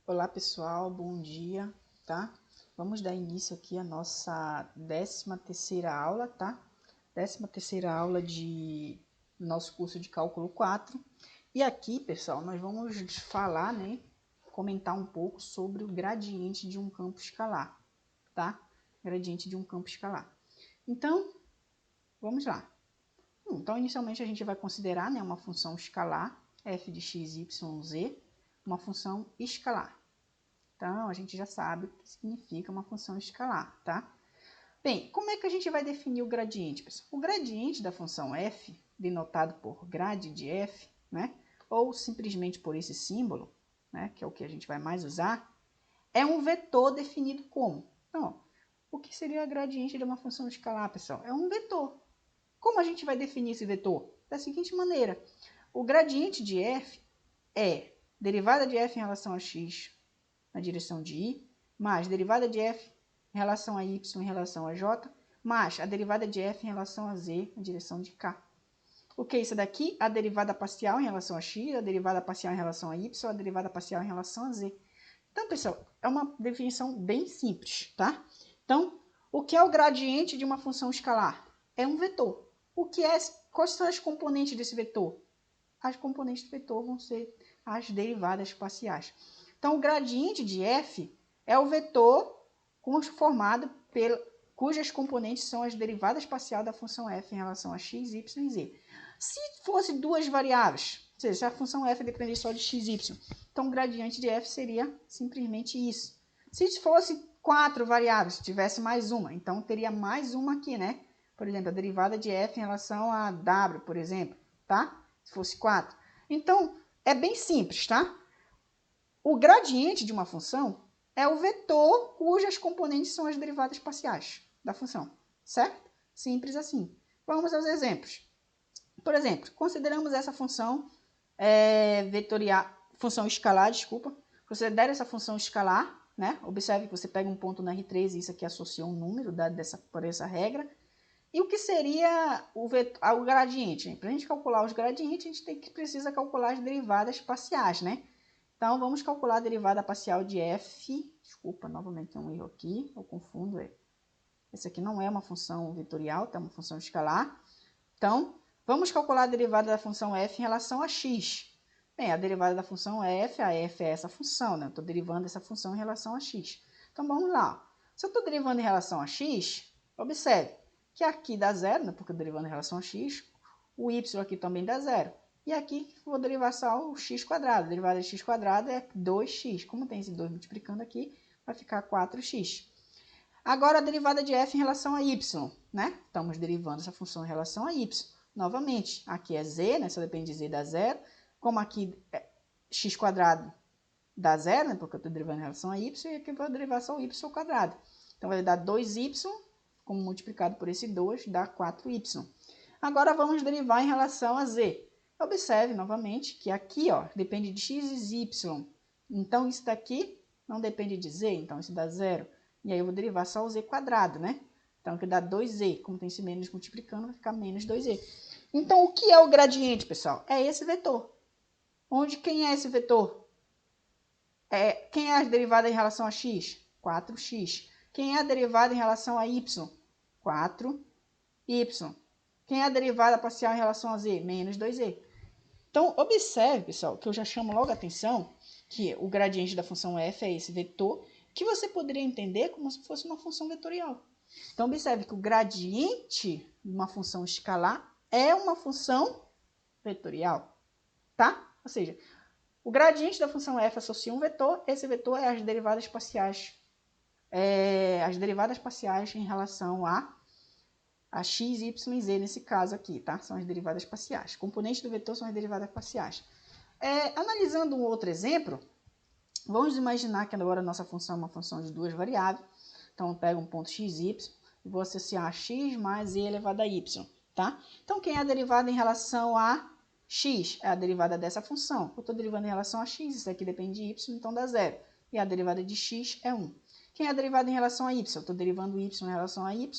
Olá pessoal, bom dia, tá? Vamos dar início aqui à nossa 13ª aula, tá? 13ª aula de nosso curso de cálculo 4. E aqui, pessoal, nós vamos falar, né, comentar um pouco sobre o gradiente de um campo escalar, tá? Gradiente de um campo escalar. Então, vamos lá. Então, inicialmente a gente vai considerar, né, uma função escalar, f de x, y, z, uma função escalar. Então, a gente já sabe o que significa uma função escalar, tá? Bem, como é que a gente vai definir o gradiente, pessoal? O gradiente da função f, denotado por grade de f, né? Ou simplesmente por esse símbolo, né? Que é o que a gente vai mais usar, é um vetor definido como? Então, o que seria o gradiente de uma função escalar, pessoal? É um vetor. Como a gente vai definir esse vetor? Da seguinte maneira, o gradiente de f é derivada de f em relação a x na direção de y, mais derivada de f em relação a y em relação a j, mais a derivada de f em relação a z na direção de k. O que é isso daqui? A derivada parcial em relação a x, a derivada parcial em relação a y, a derivada parcial em relação a z. Então, pessoal, é uma definição bem simples, tá? Então, o que é o gradiente de uma função escalar? É um vetor. Quais são as componentes desse vetor? As componentes do vetor vão ser as derivadas parciais. Então, o gradiente de f é o vetor formado cujas componentes são as derivadas parciais da função f em relação a x, y e z. Se fosse duas variáveis, ou seja, se a função f dependesse só de x, y, então o gradiente de f seria simplesmente isso. Se fosse 4 variáveis, se tivesse mais uma, então teria mais uma aqui, né? Por exemplo, a derivada de f em relação a w, por exemplo, tá? Se fosse 4. Então, é bem simples, tá? O gradiente de uma função é o vetor cujas componentes são as derivadas parciais da função, certo? Simples assim. Vamos aos exemplos. Por exemplo, consideramos essa função vetorial, função escalar, desculpa. Considere essa função escalar, né? Observe que você pega um ponto no R3 e isso aqui associa um número dado por essa regra. E o que seria o gradiente? Para a gente calcular os gradientes, a gente precisa calcular as derivadas parciais, né? Então, vamos calcular a derivada parcial de f. Desculpa, novamente tem um erro aqui, eu confundo. Esse aqui não é uma função vetorial, tá? É uma função escalar. Então, vamos calcular a derivada da função f em relação a x. Bem, a derivada da função f, a f é essa função, né? Eu estou derivando essa função em relação a x. Então, vamos lá. Se eu estou derivando em relação a x, observe que aqui dá zero, né? Porque eu estou derivando em relação a x. O y aqui também dá zero. E aqui vou derivar só o x quadrado. A derivada de x quadrado é 2x. Como tem esse 2 multiplicando aqui, vai ficar 4x. Agora, a derivada de f em relação a y, né? Estamos derivando essa função em relação a y. Novamente, aqui é z, né? Só depende de z dá zero. Como aqui é x quadrado dá zero, né? Porque eu estou derivando em relação a y, e aqui eu vou derivar só o y ao quadrado. Então, vai dar 2y, como multiplicado por esse 2, dá 4y. Agora, vamos derivar em relação a z. Observe, novamente, que aqui, ó, depende de x e y. Então, isso daqui não depende de z, então isso dá zero. E aí eu vou derivar só o z quadrado, né? Então, que dá 2z. Como tem esse menos multiplicando, vai ficar menos 2z. Então, o que é o gradiente, pessoal? É esse vetor. Quem é esse vetor? Quem é a derivada em relação a x? 4x. Quem é a derivada em relação a y? 4y. Quem é a derivada parcial em relação a z? Menos 2z. Então, observe, pessoal, que eu já chamo logo a atenção que o gradiente da função f é esse vetor, que você poderia entender como se fosse uma função vetorial. Então, observe que o gradiente de uma função escalar é uma função vetorial, tá? Ou seja, o gradiente da função f associa um vetor, esse vetor é as derivadas parciais em relação a x, y e z nesse caso aqui, tá? São as derivadas parciais. Componentes do vetor são as derivadas parciais. Analisando um outro exemplo, vamos imaginar que agora a nossa função é uma função de duas variáveis. Então, eu pego um ponto x, y e vou associar a x mais e elevado a y, tá? Então, quem é a derivada em relação a x? É a derivada dessa função. Eu estou derivando em relação a x, isso aqui depende de y, então dá zero. E a derivada de x é 1. Quem é a derivada em relação a y? Eu estou derivando y em relação a y.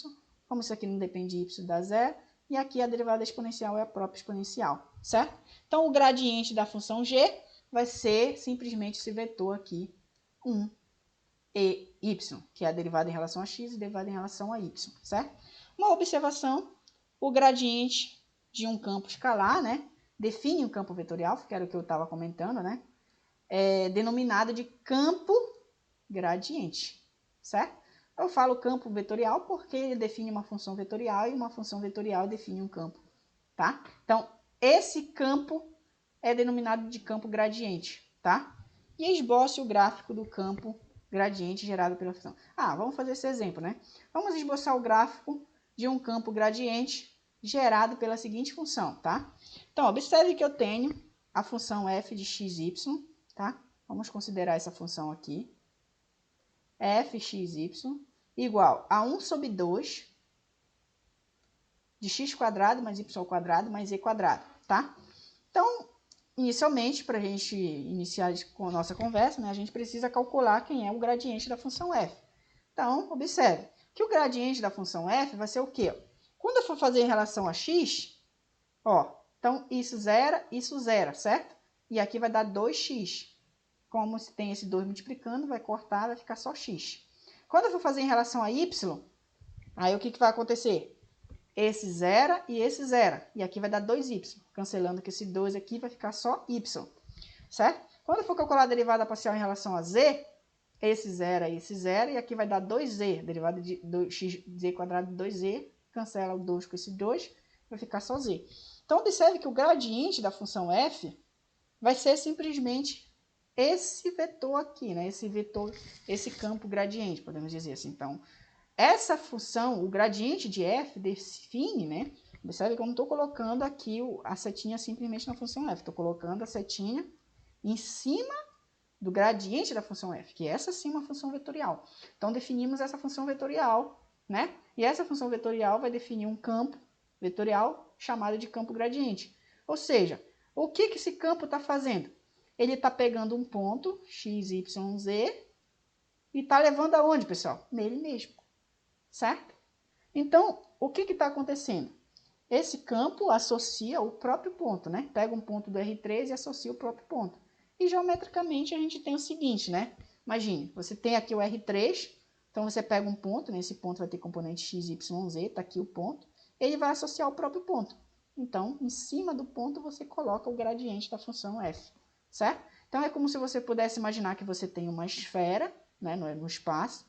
Como isso aqui não depende de y, dá zero. E aqui a derivada exponencial é a própria exponencial, certo? Então, o gradiente da função g vai ser simplesmente esse vetor aqui 1 e y, que é a derivada em relação a x e derivada em relação a y, certo? Uma observação, o gradiente de um campo escalar, né, define um campo vetorial, que era o que eu estava comentando, né, é denominado de campo gradiente, certo? Eu falo campo vetorial porque ele define uma função vetorial e uma função vetorial define um campo, tá? Então, esse campo é denominado de campo gradiente, tá? E esboce o gráfico do campo gradiente gerado pela função. Vamos fazer esse exemplo, né? Vamos esboçar o gráfico de um campo gradiente gerado pela seguinte função, tá? Então, observe que eu tenho a função f de xy, tá? Vamos considerar essa função aqui. fxy igual a 1 sobre 2 de x quadrado mais y quadrado mais e quadrado, tá? Então, inicialmente, para a gente iniciar com a nossa conversa, né, a gente precisa calcular quem é o gradiente da função f. Então, observe que o gradiente da função f vai ser o quê? Quando eu for fazer em relação a x, então isso zera, certo? E aqui vai dar 2x. Como se tem esse 2 multiplicando, vai cortar, vai ficar só x. Quando eu for fazer em relação a y, aí o que vai acontecer? Esse zera e esse zera. E aqui vai dar 2y. Cancelando que esse 2 aqui vai ficar só y. Certo? Quando eu for calcular a derivada parcial em relação a z, esse zera e esse zera. E aqui vai dar 2z. Derivada de 2x quadrado de 2z. Cancela o 2 com esse 2. Vai ficar só z. Então, observe que o gradiente da função f vai ser simplesmente esse vetor aqui, né? Esse vetor, esse campo gradiente, podemos dizer assim. Então, essa função, o gradiente de f define, né? Observe que eu não estou colocando aqui a setinha simplesmente na função f. Estou colocando a setinha em cima do gradiente da função f, que essa sim é uma função vetorial. Então, definimos essa função vetorial, né? E essa função vetorial vai definir um campo vetorial chamado de campo gradiente. Ou seja, o que esse campo está fazendo? Ele está pegando um ponto, x, y, z, e está levando aonde, pessoal? Nele mesmo. Certo? Então, o que está acontecendo? Esse campo associa o próprio ponto, né? Pega um ponto do R3 e associa o próprio ponto. E geometricamente a gente tem o seguinte, né? Imagine, você tem aqui o R3, então você pega um ponto, nesse ponto vai ter componente x, y, z, está aqui o ponto, ele vai associar o próprio ponto. Então, em cima do ponto você coloca o gradiente da função f, certo? Então, é como se você pudesse imaginar que você tem uma esfera, né, no espaço,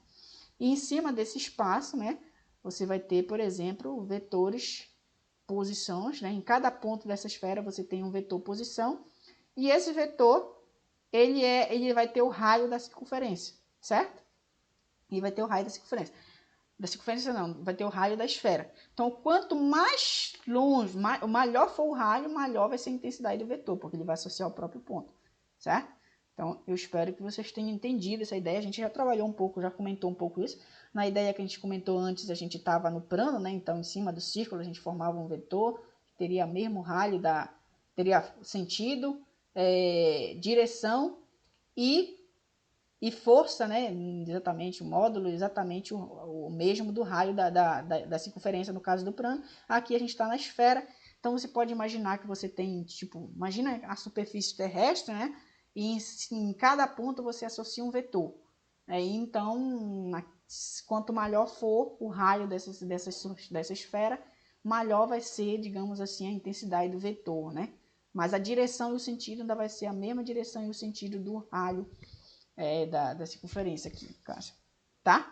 e em cima desse espaço, né, você vai ter, por exemplo, vetores posições, né? Em cada ponto dessa esfera você tem um vetor posição, e esse vetor, ele vai ter o raio da circunferência, certo? E vai ter o raio da circunferência não, vai ter o raio da esfera. Então, quanto mais longe, maior for o raio, maior vai ser a intensidade do vetor, porque ele vai associar o próprio ponto, certo? Então, eu espero que vocês tenham entendido essa ideia. A gente já trabalhou um pouco, já comentou um pouco isso. Na ideia que a gente comentou antes, a gente estava no plano, né? Então, em cima do círculo, a gente formava um vetor, que teria mesmo raio, teria sentido, direção e força, né? Exatamente, o módulo, exatamente o mesmo do raio da circunferência, no caso do plano. Aqui a gente está na esfera. Então, você pode imaginar que você tem, tipo, imagina a superfície terrestre, né? E em cada ponto você associa um vetor. Então, quanto maior for o raio dessa esfera, maior vai ser, digamos assim, a intensidade do vetor, né? Mas a direção e o sentido ainda vai ser a mesma direção e o sentido do raio da circunferência aqui, no caso. Tá?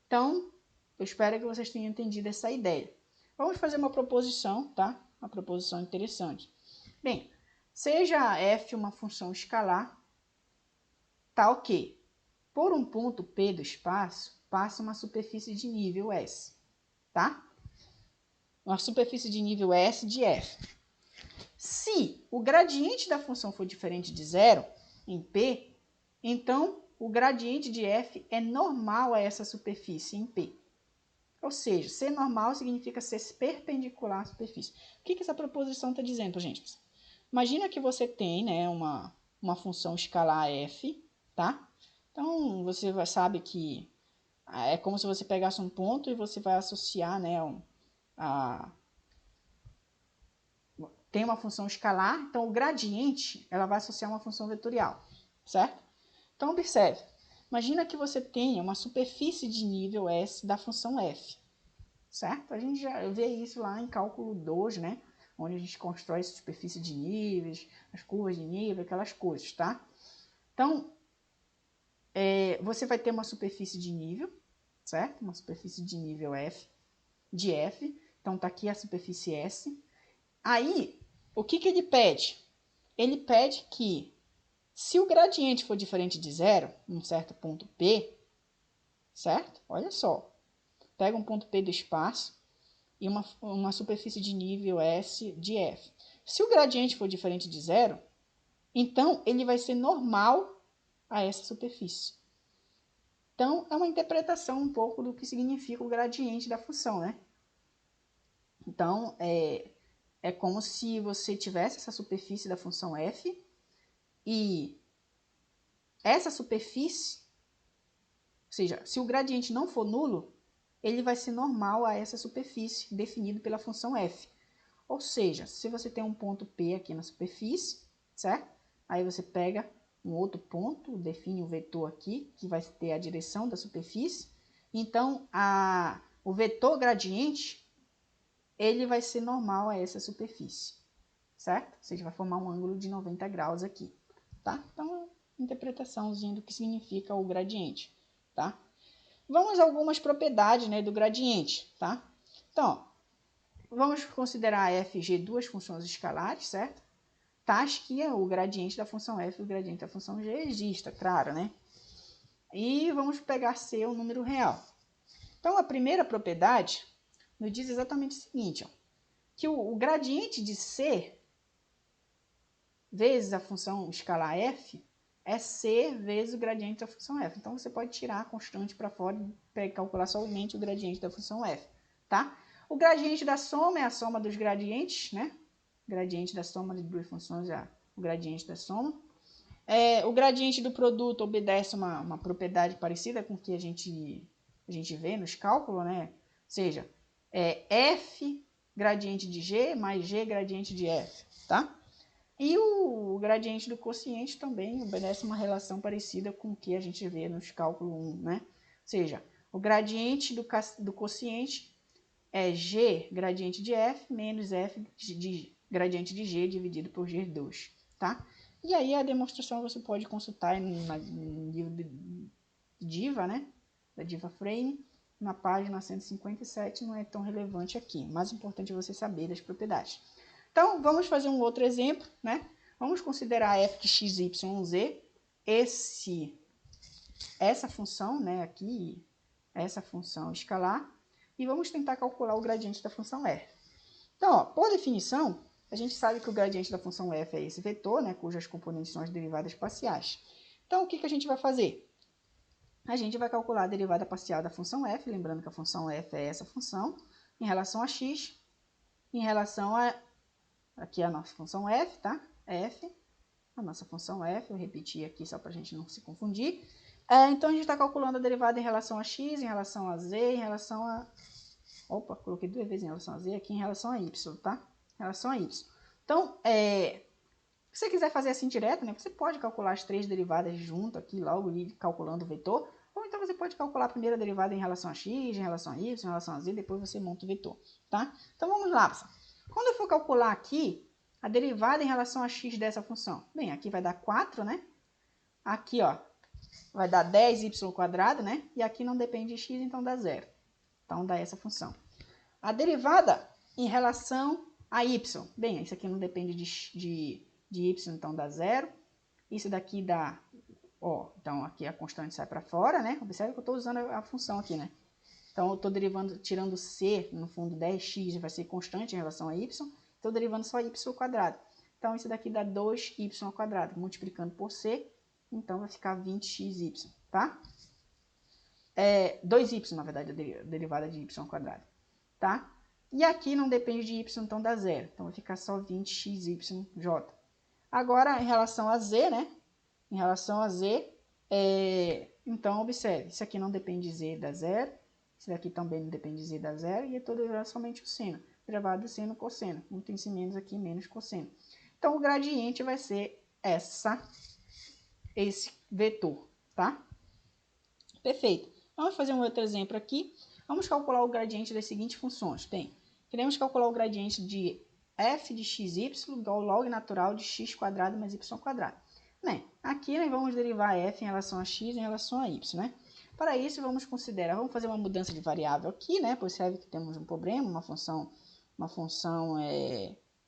Então, eu espero que vocês tenham entendido essa ideia. Vamos fazer uma proposição, tá? Uma proposição interessante. Bem, seja f uma função escalar, tal que, por um ponto P do espaço, passa uma superfície de nível S, tá? Uma superfície de nível S de f. Se o gradiente da função for diferente de zero, em P, então o gradiente de f é normal a essa superfície em P. Ou seja, ser normal significa ser perpendicular à superfície. O que essa proposição está dizendo, gente? Imagina que você tem, né, uma função escalar f, tá? Então, você sabe que é como se você pegasse um ponto e você vai associar, né, tem uma função escalar, então o gradiente, ela vai associar uma função vetorial, certo? Então, observe, Imagina que você tenha uma superfície de nível S da função f, certo? A gente já vê isso lá em cálculo 2, né? Onde a gente constrói essa superfície de níveis, as curvas de nível, aquelas coisas, tá? Então, você vai ter uma superfície de nível, certo? Uma superfície de nível f, de f. Então, tá aqui a superfície S. Aí, o que ele pede? Ele pede que, se o gradiente for diferente de zero, em um certo ponto P, certo? Olha só. Pega um ponto P do espaço e uma superfície de nível S de F. Se o gradiente for diferente de zero, então ele vai ser normal a essa superfície. Então, é uma interpretação um pouco do que significa o gradiente da função, né? Então, é como se você tivesse essa superfície da função f e essa superfície, ou seja, se o gradiente não for nulo, ele vai ser normal a essa superfície definido pela função f. Ou seja, se você tem um ponto P aqui na superfície, certo? Aí você pega um outro ponto, define um vetor aqui, que vai ter a direção da superfície. Então, o vetor gradiente, ele vai ser normal a essa superfície, certo? Ou seja, vai formar um ângulo de 90 graus aqui, tá? Então, interpretaçãozinha do que significa o gradiente, tá? Vamos a algumas propriedades, né, do gradiente, tá? Então, vamos considerar f e g duas funções escalares, certo? Tais que o gradiente da função f e o gradiente da função g exista, claro, né? E vamos pegar c, um número real. Então, a primeira propriedade nos diz exatamente o seguinte, ó, que o gradiente de c vezes a função escalar f é c vezes o gradiente da função f. Então, você pode tirar a constante para fora e calcular somente o gradiente da função f, tá? O gradiente da soma é a soma dos gradientes, né? O gradiente da soma de duas funções é o gradiente da soma. O gradiente do produto obedece uma propriedade parecida com o que a gente vê nos cálculos, né? Ou seja, f gradiente de g mais g gradiente de f, tá? E o gradiente do quociente também obedece uma relação parecida com o que a gente vê nos cálculos 1, né? Ou seja, o gradiente do quociente é g gradiente de f menos f de gradiente de g dividido por g2, tá? E aí a demonstração você pode consultar no livro de Diva, né? Da Diva Frame, na página 157, não é tão relevante aqui. O mais importante é você saber das propriedades. Então, vamos fazer um outro exemplo, né? Vamos considerar f de x, y, z. Essa função, né, aqui, essa função escalar. E vamos tentar calcular o gradiente da função f. Então, ó, por definição, a gente sabe que o gradiente da função f é esse vetor, né, cujas componentes são as derivadas parciais. Então, o que a gente vai fazer? A gente vai calcular a derivada parcial da função f, lembrando que a função f é essa função, em relação a x, em relação a... Aqui é a nossa função f, tá? F, a nossa função f, eu repeti aqui só para a gente não se confundir. Então, a gente está calculando a derivada em relação a x, em relação a z, em relação a... Opa, coloquei duas vezes em relação a z, aqui em relação a y, tá? Em relação a y. Então, se você quiser fazer assim direto, né, você pode calcular as três derivadas junto aqui, logo ali, calculando o vetor. Ou então você pode calcular a primeira derivada em relação a x, em relação a y, em relação a z, depois você monta o vetor, tá? Então, vamos lá, pessoal. Quando eu for calcular aqui a derivada em relação a x dessa função, bem, aqui vai dar 4, né? Aqui, ó, vai dar 10y², né? E aqui não depende de x, então dá 0. Então, dá essa função. A derivada em relação a y, bem, isso aqui não depende de y, então dá 0. Isso daqui dá, ó, então aqui a constante sai para fora, né? Observe que eu estou usando a função aqui, né? Então, eu estou derivando, tirando c, no fundo 10x vai ser constante em relação a y, estou derivando só y². Então, isso daqui dá 2y², multiplicando por c, então vai ficar 20xy, tá? 2y, na verdade, a derivada de y², tá? E aqui não depende de y, então dá 0. Então, vai ficar só 20xyj. Agora, em relação a z, né? Em relação a z, então, observe, isso aqui não depende de z, dá 0. Esse daqui também não depende de z, dá 0. E eu estou derivando somente o seno. Derivado do seno, cosseno. Não tem esse menos aqui, menos cosseno. Então, o gradiente vai ser esse vetor, tá? Perfeito. Vamos fazer um outro exemplo aqui. Vamos calcular o gradiente das seguintes funções. Queremos calcular o gradiente de f de xy igual ao log natural de x quadrado mais y quadrado. Aqui nós vamos derivar f em relação a x em relação a y, né? Para isso, vamos fazer uma mudança de variável aqui, né? Percebe que temos um problema, uma função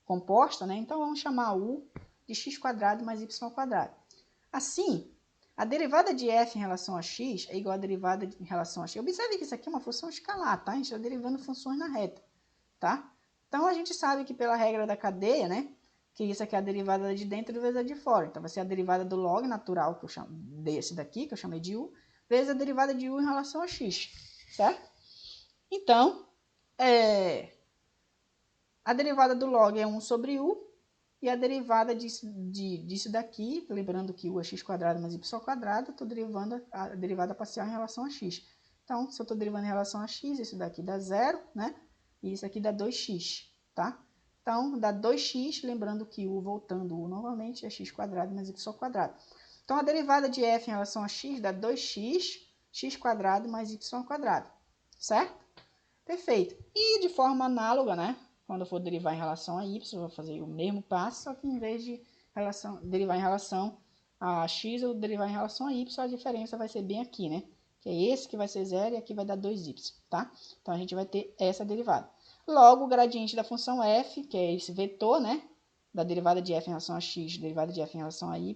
composta, né? Então, vamos chamar u de x quadrado mais y quadrado. Assim, a derivada de f em relação a x é igual a derivada em relação a x. Observe que isso aqui é uma função escalar, tá? A gente está derivando funções na reta, tá? Então, a gente sabe que pela regra da cadeia, né? Que isso aqui é a derivada de dentro vezes a de fora. Então, vai ser a derivada do log natural, que eu chamo desse daqui, que eu chamei de u, vezes a derivada de u em relação a x, certo? Então, a derivada do log é 1 sobre u, e a derivada disso daqui, lembrando que u é x quadrado mais y quadrado, estou derivando a derivada parcial em relação a x. Então, se eu estou derivando em relação a x, isso daqui dá 0, né? E isso aqui dá 2x, tá? Então, dá 2x, lembrando que u, voltando u novamente, é x quadrado mais y quadrado. Então, a derivada de f em relação a x dá 2x, x quadrado mais y quadrado, certo? Perfeito. E de forma análoga, né? Quando eu for derivar em relação a y, eu vou fazer o mesmo passo, só que em vez de derivar em relação a x, eu derivar em relação a y, a diferença vai ser bem aqui, né? Que é esse que vai ser 0 e aqui vai dar 2y, tá? Então, a gente vai ter essa derivada. Logo, o gradiente da função f, que é esse vetor, né? Da derivada de f em relação a x, derivada de f em relação a y,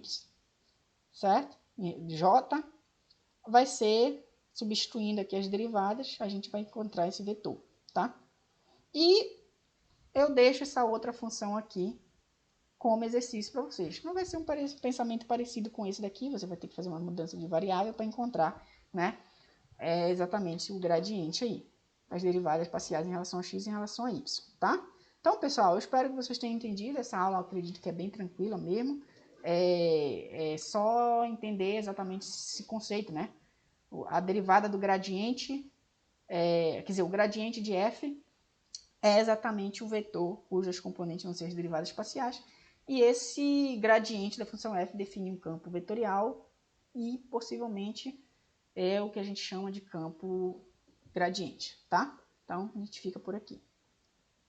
certo? J, vai ser, substituindo aqui as derivadas, a gente vai encontrar esse vetor, tá? E eu deixo essa outra função aqui como exercício para vocês. Não vai ser um pensamento parecido com esse daqui, você vai ter que fazer uma mudança de variável para encontrar, né, exatamente o gradiente aí, as derivadas parciais em relação a x e em relação a y, tá? Então, pessoal, eu espero que vocês tenham entendido. Essa aula, eu acredito que é bem tranquila mesmo. É só entender exatamente esse conceito, né? A derivada do gradiente, quer dizer, o gradiente de f é exatamente o vetor cujas componentes vão ser as derivadas parciais. E esse gradiente da função f define um campo vetorial e, possivelmente, é o que a gente chama de campo gradiente, tá? Então, a gente fica por aqui.